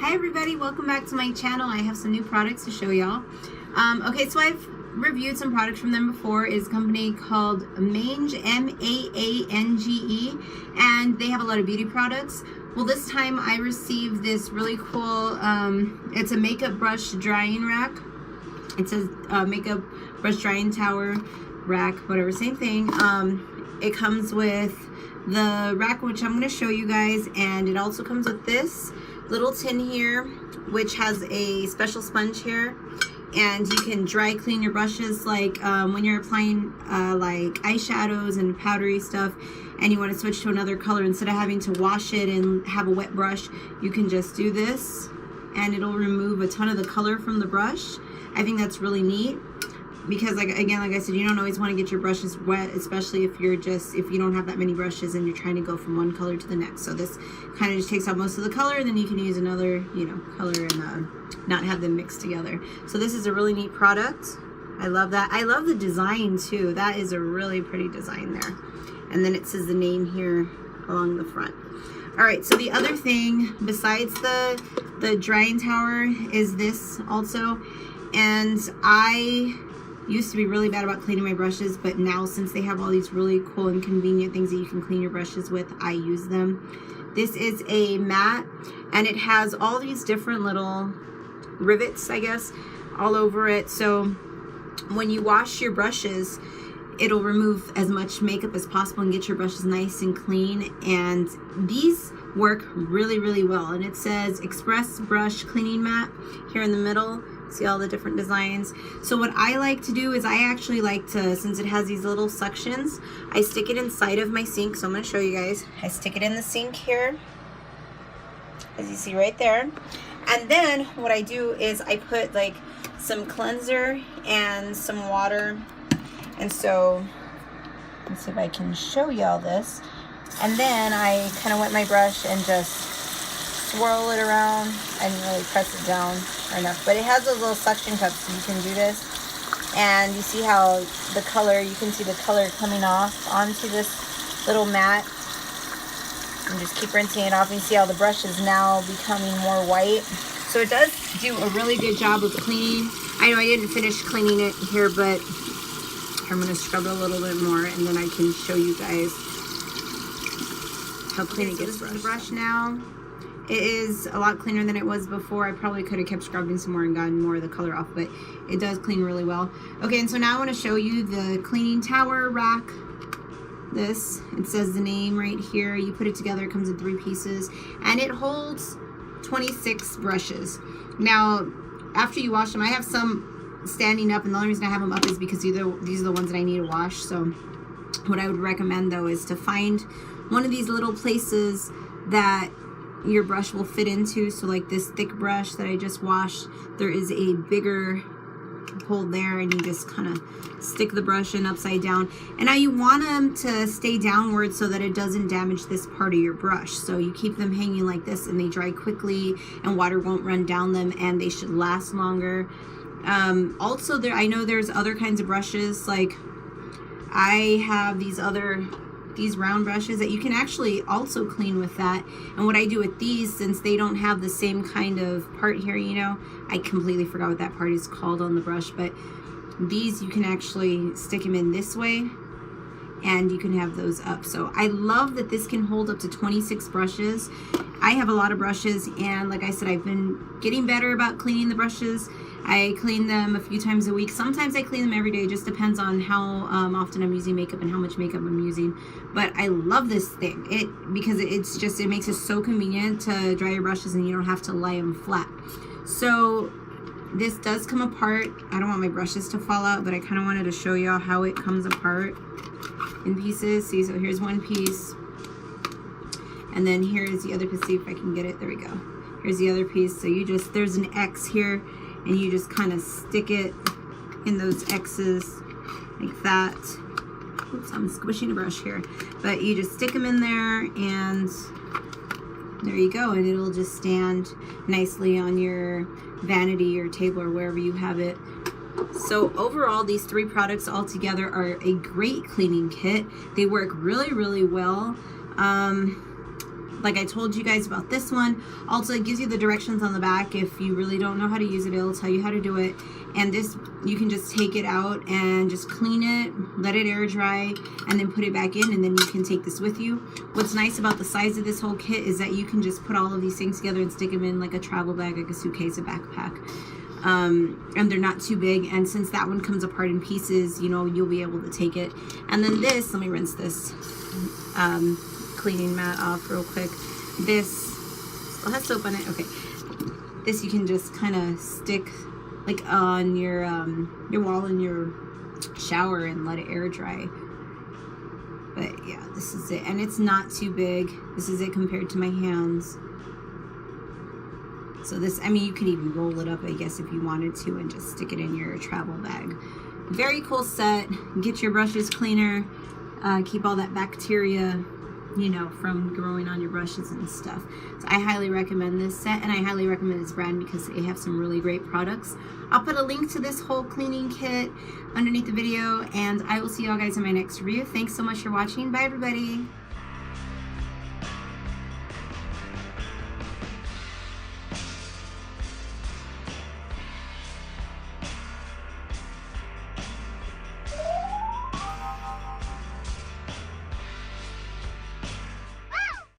Hi everybody, welcome back to my channel. I have some new products to show y'all. Okay, so I've reviewed some products from them before. It's a company called Maange, M-A-A-N-G-E, and they have a lot of beauty products. Well, this time I received this really cool, it's a makeup brush drying rack. It says makeup brush drying tower rack, whatever, same thing. It comes with the rack, which I'm going to show you guys, and it also comes with this little tin here, which has a special sponge here, and you can dry clean your brushes, like when you're applying like eyeshadows and powdery stuff and you want to switch to another color, instead of having to wash it and have a wet brush, you can just do this and it'll remove a ton of the color from the brush. I think that's really neat, because like I said, you don't always want to get your brushes wet, especially if you don't have that many brushes and you're trying to go from one color to the next. So this kind of just takes out most of the color, and then you can use another, color and not have them mixed together. So this is a really neat product. I love that. I love the design too. That is a really pretty design there. And then it says the name here along the front. All right, so the other thing besides the drying tower is this also. And I used to be really bad about cleaning my brushes, but now since they have all these really cool and convenient things that you can clean your brushes with, I use them. This is a mat, and it has all these different little rivets, I guess, all over it. So when you wash your brushes, it'll remove as much makeup as possible and get your brushes nice and clean. And these work really, really well. And it says Express Brush Cleaning Mat here in the middle. See all the different designs. So what I like to do is I actually like to, since it has these little suctions, I stick it inside of my sink. So I'm going to show you guys. I stick it in the sink here, as you see right there. And then what I do is I put like some cleanser and some water. And so let's see if I can show y'all this. And then I kind of wet my brush and just swirl it around and really press it down enough. But it has those little suction cups, so you can do this. And you see how the color, you can see the color coming off onto this little mat. And just keep rinsing it off, and you see how the brush is now becoming more white. So it does do a really good job of cleaning. I know I didn't finish cleaning it here, but I'm going to scrub it a little bit more, and then I can show you guys how clean it gets. The brush now, it is a lot cleaner than it was before. I probably could have kept scrubbing some more and gotten more of the color off, but it does clean really well. Okay, and so now I want to show you the cleaning tower rack. This, it says the name right here. You put it together, it comes in 3 pieces, and it holds 26 brushes. Now, after you wash them, I have some standing up, and the only reason I have them up is because these are the ones that I need to wash. So what I would recommend though is to find one of these little places that your brush will fit into. So like this thick brush that I just washed, there is a bigger hole there, and you just kind of stick the brush in upside down. And now you want them to stay downward so that it doesn't damage this part of your brush. So you keep them hanging like this, and they dry quickly and water won't run down them, and they should last longer. Also, I know there's other kinds of brushes, like I have these round brushes that you can actually also clean with that. And what I do with these, since they don't have the same kind of part here, I completely forgot what that part is called on the brush, but these you can actually stick them in this way, and you can have those up. So I love that this can hold up to 26 brushes. I have a lot of brushes, and like I said, I've been getting better about cleaning the brushes. I clean them a few times a week. Sometimes I clean them every day. It just depends on how often I'm using makeup and how much makeup I'm using. But I love this thing because it makes it so convenient to dry your brushes, and you don't have to lay them flat. So this does come apart. I don't want my brushes to fall out, but I kind of wanted to show y'all how it comes apart in pieces. See, so here's one piece, and then here is the other piece. See if I can get it. There we go. Here's the other piece. So there's an X here, and you just kind of stick it in those X's like that. Oops, I'm squishing a brush here. But you just stick them in there, and there you go. And it'll just stand nicely on your vanity or table or wherever you have it. So overall, these 3 products all together are a great cleaning kit. They work really, really well. like I told you guys about this one. Also, it gives you the directions on the back. If you really don't know how to use it, it'll tell you how to do it. And this, you can just take it out and just clean it, let it air dry, and then put it back in, and then you can take this with you. What's nice about the size of this whole kit is that you can just put all of these things together and stick them in like a travel bag, like a suitcase, a backpack. And they're not too big, and since that one comes apart in pieces, you know, you'll be able to take it. And then this, let me rinse this cleaning mat off real quick. This still has soap on it. Okay, this you can just kind of stick like on your wall in your shower and let it air dry. But yeah, this is it, and it's not too big. This is it compared to my hands. So this, I mean, you could even roll it up, I guess, if you wanted to, and just stick it in your travel bag. Very cool set. Get your brushes cleaner. Keep all that bacteria, you know, from growing on your brushes and stuff. So I highly recommend this set, and I highly recommend this brand because they have some really great products. I'll put a link to this whole cleaning kit underneath the video, and I will see y'all guys in my next review. Thanks so much for watching. Bye, everybody.